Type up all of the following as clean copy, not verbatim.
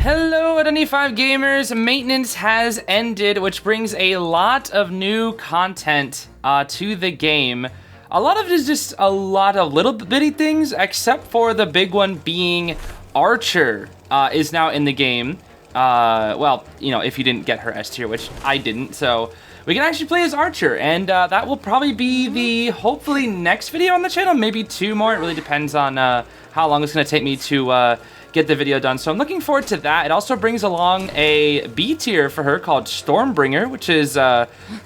Hello Identity5 gamers, maintenance has ended, which brings a lot of new content to the game. A lot of it is just a lot of little bitty things, except for the big one being Archer is now in the game. Well, you know, if you didn't get her S tier, which I didn't, so we can actually play as Archer, and that will probably be the, hopefully, next video on the channel, maybe 2 more. It really depends on how long it's going to take me to get the video done, so I'm looking forward to that. It also brings along a B tier for her called Stormbringer, which is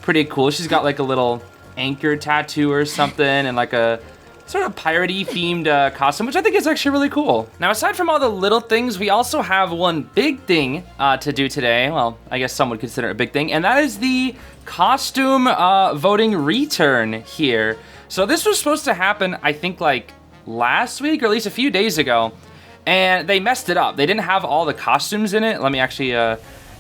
pretty cool. She's got like a little anchor tattoo or something, and like a sort of piratey themed costume, which I think is actually really cool. Now, aside from all the little things, we also have one big thing to do today. Well, I guess some would consider it a big thing, and that is the costume voting return here. So this was supposed to happen, I think, like last week, or at least a few days ago, and they messed it up. They didn't have all the costumes in it. Let me actually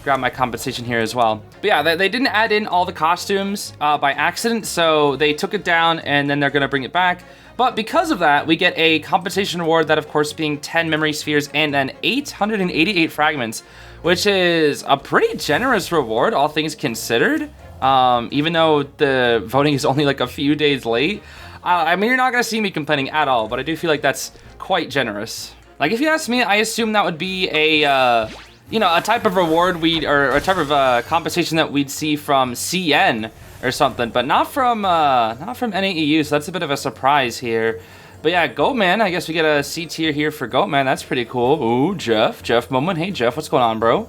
grab my compensation here as well. But yeah, they didn't add in all the costumes by accident, so they took it down, and then they're gonna bring it back. But because of that, we get a compensation reward, that of course being 10 memory spheres and then 888 fragments, which is a pretty generous reward, all things considered. Even though the voting is only like a few days late. I mean, you're not gonna see me complaining at all, but I do feel like that's quite generous. Like, if you ask me, I assume that would be a, you know, a type of reward or a type of compensation that we'd see from CN or something, but not from NAEU, so that's a bit of a surprise here. But yeah, Goatman, I guess we get a C tier here for Goatman. That's pretty cool. Ooh, Jeff moment. Hey, Jeff, what's going on, bro?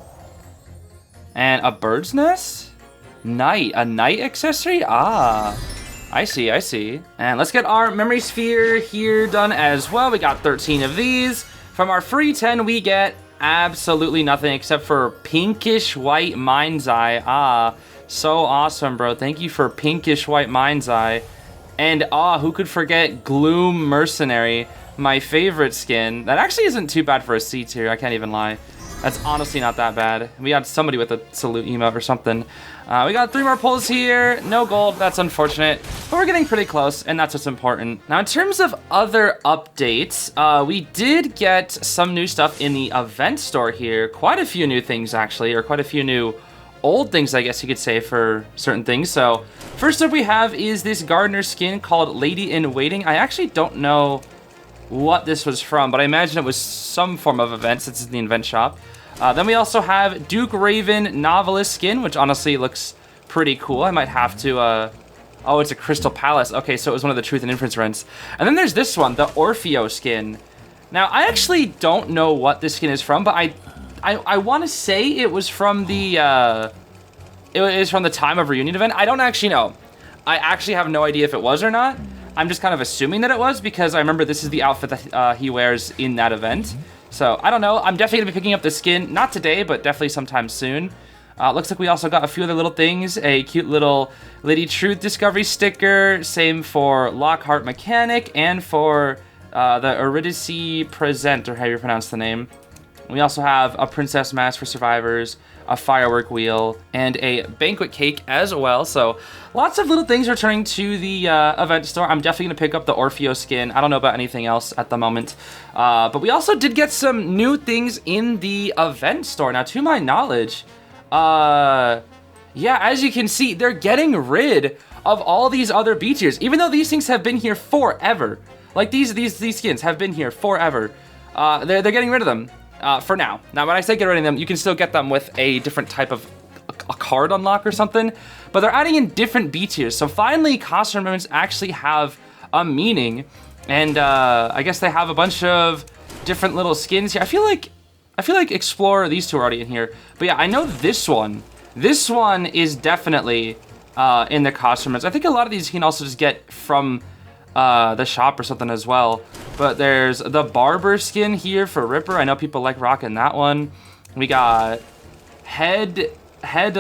And a bird's nest? A night accessory? Ah, I see. And let's get our memory sphere here done as well. We got 13 of these. From our free 10, we get absolutely nothing except for pinkish white mind's eye. Ah, so awesome, bro. Thank you for pinkish white mind's eye. And who could forget Gloom Mercenary, my favorite skin. That actually isn't too bad for a C tier, I can't even lie. That's honestly not that bad. We got somebody with a salute emote or something. We got 3 more pulls here. No gold, that's unfortunate. But we're getting pretty close, and that's what's important. Now, in terms of other updates, we did get some new stuff in the event store here. Quite a few new things, actually, or quite a few new old things, I guess you could say, for certain things. So, first up we have is this gardener skin called Lady in Waiting. I actually don't know what this was from, but I imagine it was some form of event since it's in the event shop. Then we also have Duke Raven Novelist skin, which honestly looks pretty cool. I might have to, oh, it's a Crystal Palace. Okay, so it was one of the Truth and Inference runs. And then there's this one, the Orfeo skin. Now, I actually don't know what this skin is from, but I want to say it was from the, it was from the Time of Reunion event. I don't actually know. I actually have no idea if it was or not. I'm just kind of assuming that it was, because I remember this is the outfit that he wears in that event. So, I don't know. I'm definitely going to be picking up the skin. Not today, but definitely sometime soon. Looks like we also got a few other little things. A cute little Lady Truth Discovery sticker. Same for Lockhart Mechanic and for the Eurydice Present, or how you pronounce the name. We also have a Princess Mask for Survivors, a Firework Wheel, and a Banquet Cake as well. So lots of little things returning to the event store. I'm definitely going to pick up the Orfeo skin. I don't know about anything else at the moment. But we also did get some new things in the event store. Now, to my knowledge, yeah, as you can see, they're getting rid of all these other B tiers, even though these things have been here forever. Like, these skins have been here forever. They're getting rid of them. For now. Now, when I say get rid of them, you can still get them with a different type of a card unlock or something, but they're adding in different B tiers. So finally, costume moments actually have a meaning, and I guess they have a bunch of different little skins here. I feel like Explorer, these two are already in here, but yeah, I know this one. This one is definitely in the costume moments. I think a lot of these you can also just get from the shop or something as well. But there's the barber skin here for Ripper. I know people like rocking that one. We got head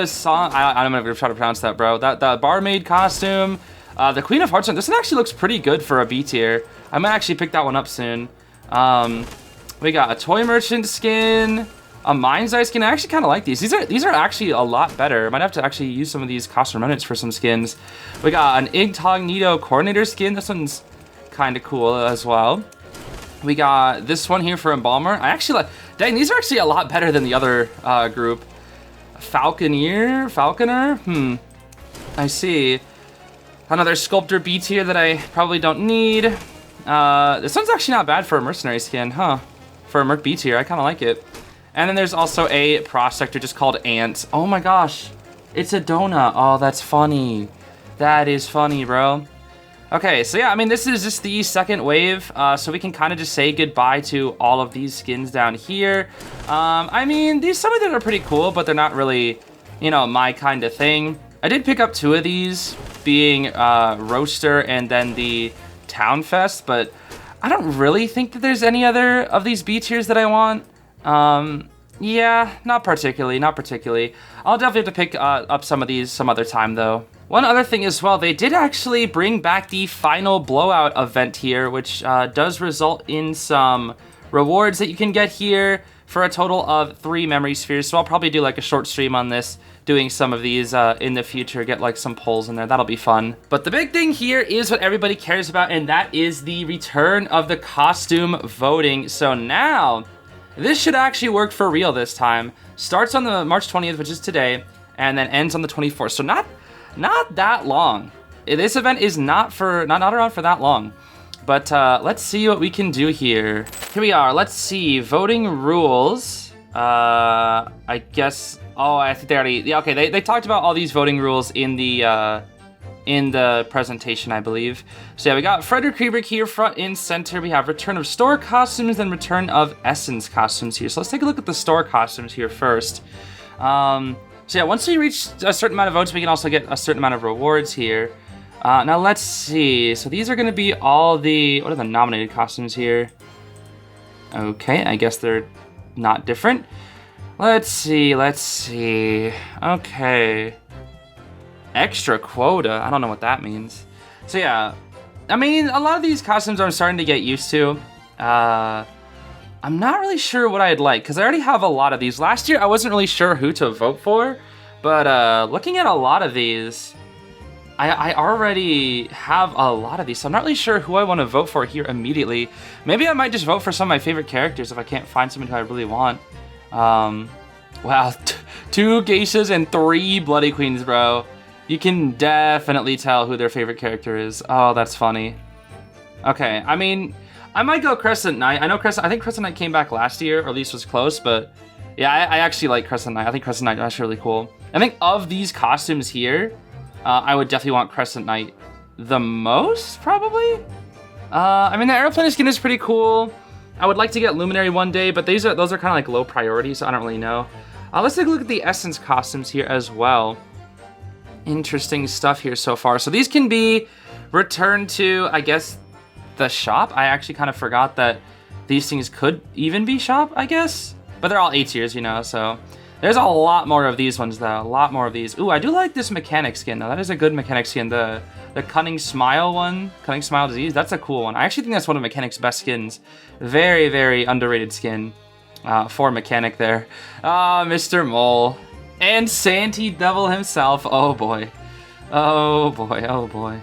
song. I'm not gonna try to pronounce that, bro. The barmaid costume. The Queen of Hearts. This one actually looks pretty good for a B tier. I might actually pick that one up soon. We got a toy merchant skin, a mind's eye skin. I actually kind of like these. These are actually a lot better. I might have to actually use some of these costume remnants for some skins. We got an Incognito coordinator skin. This one's kind of cool as well. We got this one here for Embalmer. I actually like, Dang, these are actually a lot better than the other group. Falconer? I see. Another Sculptor B tier that I probably don't need. This one's actually not bad for a Mercenary skin, huh? For a Merc B tier, I kind of like it. And then there's also a Prospector just called Ant. Oh my gosh, it's a donut. Oh, that's funny. That is funny, bro. Okay, so yeah, I mean, this is just the second wave, so we can kind of just say goodbye to all of these skins down here. I mean, some of them are pretty cool, but they're not really, you know, my kind of thing. I did pick up 2 of these, being Roaster and then the Town Fest, but I don't really think that there's any other of these B tiers that I want. Yeah, not particularly. I'll definitely have to pick up some of these some other time, though. One other thing as well, they did actually bring back the final blowout event here, which does result in some rewards that you can get here for a total of 3 memory spheres. So I'll probably do like a short stream on this, doing some of these in the future, get like some polls in there. That'll be fun. But the big thing here is what everybody cares about, and that is the return of the costume voting. So now, this should actually work for real this time. Starts on the March 20th, which is today, and then ends on the 24th. So not that long. This event is not around for that long. But let's see what we can do here. Here we are. Let's see. Voting rules. I guess. Oh, I think they already. Yeah, okay. They talked about all these voting rules in the presentation, I believe. So yeah, we got Frederick Kreberg here front and center. We have return of store costumes and return of essence costumes here. So let's take a look at the store costumes here first. So yeah, once we reach a certain amount of votes, we can also get a certain amount of rewards here. Now let's see. So these are going to be all the, what are the nominated costumes here? Okay, I guess they're not different. Let's see. Okay. Extra quota. I don't know what that means. So yeah, I mean, a lot of these costumes I'm starting to get used to. I'm not really sure what I'd like, because I already have a lot of these. Last year, I wasn't really sure who to vote for, but looking at a lot of these, I already have a lot of these, so I'm not really sure who I want to vote for here immediately. Maybe I might just vote for some of my favorite characters if I can't find someone who I really want. Wow, 2 geishas and 3 bloody queens, bro. You can definitely tell who their favorite character is. Oh, that's funny. Okay, I mean, I might go Crescent Knight. I think Crescent Knight came back last year, or at least was close, but yeah, I actually like Crescent Knight. I think Crescent Knight is really cool. I think of these costumes here, I would definitely want Crescent Knight the most, probably. I mean, the Aeroplane skin is pretty cool. I would like to get Luminary one day, but those are kind of like low priority, so I don't really know. Let's take a look at the Essence costumes here as well. Interesting stuff here so far. So these can be returned to, I guess, the shop. I actually kind of forgot that these things could even be shop, I guess. But they're all A tiers, you know, so. There's a lot more of these ones, though. A lot more of these. Ooh, I do like this mechanic skin, though. That is a good mechanic skin. The Cunning Smile one, Cunning Smile Disease, that's a cool one. I actually think that's one of Mechanic's best skins. Very, very underrated skin for Mechanic there. Mr. Mole. And Santee Devil himself. Oh, boy. Oh, boy. Oh, boy.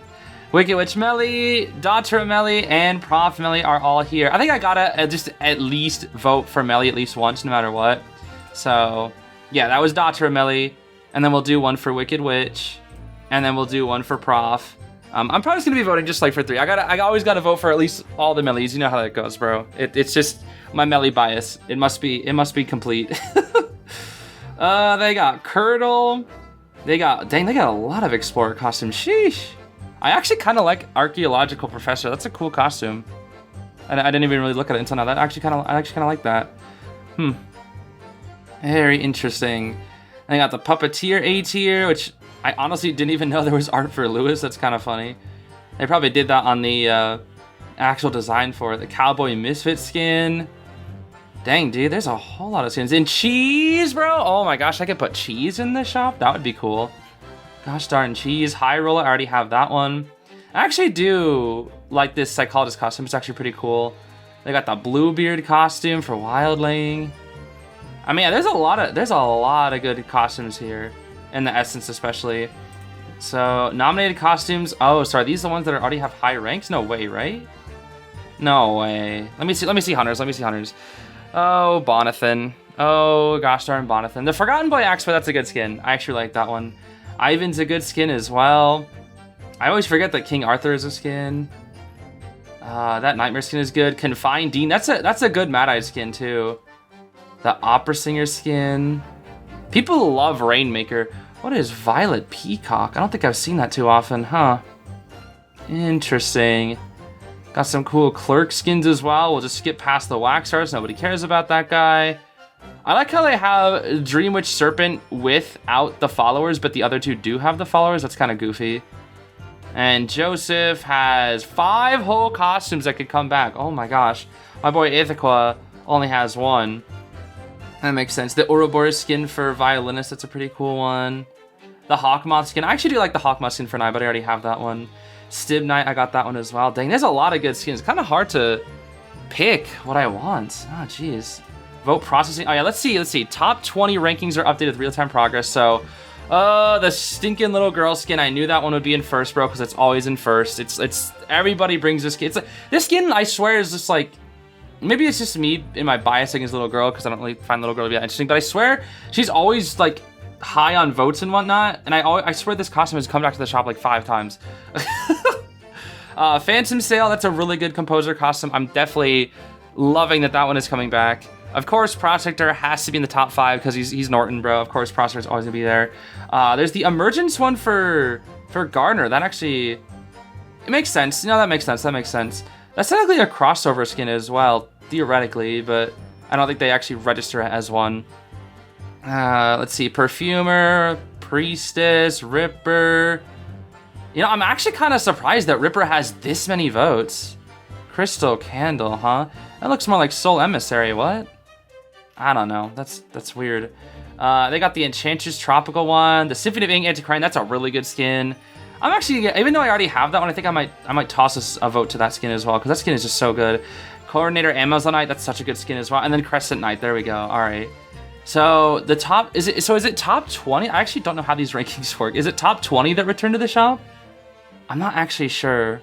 Wicked Witch Melly, Daughter Melly, and Prof Melly are all here. I think I gotta just at least vote for Melly at least once, no matter what. So, yeah, that was Daughter Melly. And then we'll do one for Wicked Witch. And then we'll do one for Prof. I'm probably just gonna be voting just like for 3. I always gotta vote for at least all the Mellys. You know how that goes, bro. It's just my Melly bias. It must be complete. They got Curdle. They got a lot of Explorer costumes. Sheesh. I actually kind of like Archaeological Professor. That's a cool costume. I didn't even really look at it until now. I actually kind of like that. Very interesting. And I got the Puppeteer A tier, which I honestly didn't even know there was art for Lewis. That's kind of funny. They probably did that on the actual design for it. The Cowboy Misfit skin. Dang, dude, there's a whole lot of skins. And Cheese, bro. Oh my gosh, I could put Cheese in the shop. That would be cool. Gosh darn, Cheese. High Roller, I already have that one. I actually do like this Psychologist costume. It's actually pretty cool. They got the Bluebeard costume for Wildling. I mean, yeah, there's a lot of good costumes here, in the Essence especially. So nominated costumes. Oh, sorry, these are the ones that already have high ranks. No way, right? No way. Let me see hunters. Oh, Bonathan. Oh, gosh darn Bonathan. The Forgotten Boy Axe, but that's a good skin. I actually like that one. Ivan's a good skin as well. I always forget that King Arthur is a skin. That Nightmare skin is good. Confined Dean, that's a good Mad Eye skin too. The Opera Singer skin. People love Rainmaker. What is Violet Peacock? I don't think I've seen that too often, huh? Interesting. Got some cool Clerk skins as well. We'll just skip past the Wax Stars. Nobody cares about that guy. I like how they have Dreamwitch Serpent without the followers, but the other two do have the followers. That's kind of goofy. And Joseph has 5 whole costumes that could come back. Oh my gosh. My boy Ithaca only has 1. That makes sense. The Ouroboros skin for Violinist, that's a pretty cool one. The Hawkmoth skin. I actually do like the Hawkmoth skin for Knight, but I already have that one. Stib Knight, I got that one as well. Dang, there's a lot of good skins. It's kind of hard to pick what I want. Oh, jeez. Vote processing. Oh, yeah, let's see. Top 20 rankings are updated with real-time progress. So, the stinking little girl skin. I knew that one would be in first, bro, because it's always in first. It's everybody brings this skin. It's like, this skin, I swear, is just like, maybe it's just me in my bias against little girl, because I don't really find little girl to be that interesting, but I swear she's always like high on votes and whatnot, and I swear this costume has come back to the shop like 5 times. Phantom Sail, that's a really good composer costume. I'm definitely loving that one is coming back. Of course, Prospector has to be in the top 5 because he's Norton, bro. Of course, Prospector's always gonna be there. There's the Emergence one for Gardner. That actually, it makes sense. You know, that makes sense. That's technically a crossover skin as well, theoretically, but I don't think they actually register it as one. Let's see, Perfumer, Priestess, Ripper. You know, I'm actually kind of surprised that Ripper has this many votes. Crystal Candle, huh? That looks more like Soul Emissary, what? I don't know, that's weird. They got the Enchantress Tropical one, the Symphony of Ink Anticrine, that's a really good skin. I'm actually, even though I already have that one, I think I might toss a vote to that skin as well, because that skin is just so good. Coordinator Amazonite, that's such a good skin as well. And then Crescent Knight, there we go, all right. So the top, is it top 20? I actually don't know how these rankings work. Is it top 20 that return to the shop? I'm not actually sure.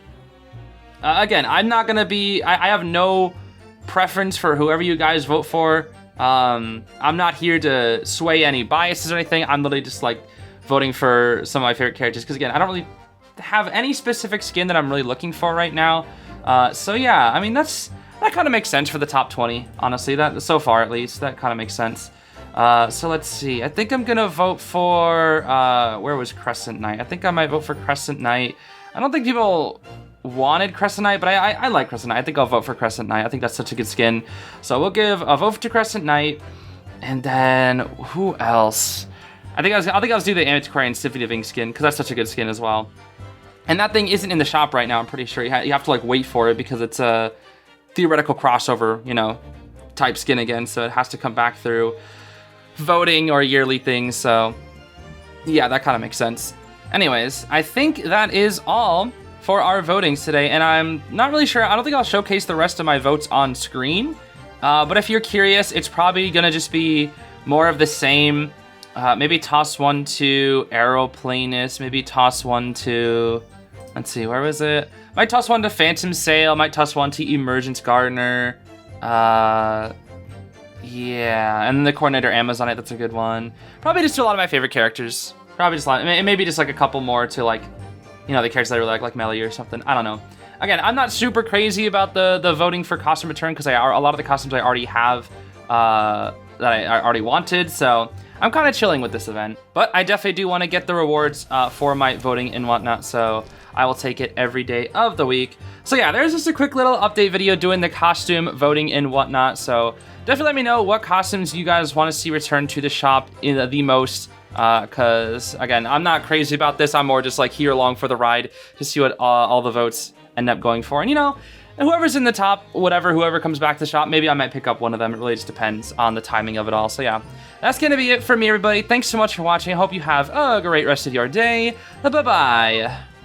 Again, I'm not gonna be, I have no preference for whoever you guys vote for. I'm not here to sway any biases or anything. I'm literally just like voting for some of my favorite characters, because again, I don't really have any specific skin that I'm really looking for right now. So yeah, I mean, that kind of makes sense for the top 20, honestly. That, so far at least, that kind of makes sense. So let's see. I think I'm gonna vote for, where was Crescent Knight? I think I might vote for Crescent Knight. I don't think people wanted Crescent Knight, but I like Crescent Knight. I think I'll vote for Crescent Knight. I think that's such a good skin. So we'll give a vote to Crescent Knight. And then, who else? I think I'll do the Antiquarian Symphony of Ink skin, because that's such a good skin as well. And that thing isn't in the shop right now, I'm pretty sure. You have to like wait for it, because it's a theoretical crossover, you know, type skin again, so it has to come back through voting or yearly things, so yeah, that kind of makes sense. Anyways, I think that is all for our votings today, and I'm not really sure, I don't think I'll showcase the rest of my votes on screen, but if you're curious, it's probably gonna just be more of the same. Maybe toss one to Aeroplanist, maybe toss one to, let's see, where was it? Might toss one to Phantom Sail, might toss one to Emergence Gardener. Yeah, and the Coordinator Amazonite, that's a good one. Probably just to a lot of my favorite characters. Probably just a lot, maybe just like a couple more to like, you know, the characters that I really like Melly or something. I don't know. Again, I'm not super crazy about the voting for costume return, because a lot of the costumes I already have that I already wanted, so I'm kind of chilling with this event. But I definitely do want to get the rewards for my voting and whatnot, so I will take it every day of the week. So yeah, there's just a quick little update video doing the costume voting and whatnot, so definitely let me know what costumes you guys want to see return to the shop in the most, because again, I'm not crazy about this. I'm more just like here along for the ride to see what all the votes end up going for. And you know, whoever's in the top, whoever comes back to the shop, maybe I might pick up one of them. It really just depends on the timing of it all. So yeah, that's gonna be it for me, everybody. Thanks so much for watching. I hope you have a great rest of your day. Bye-bye.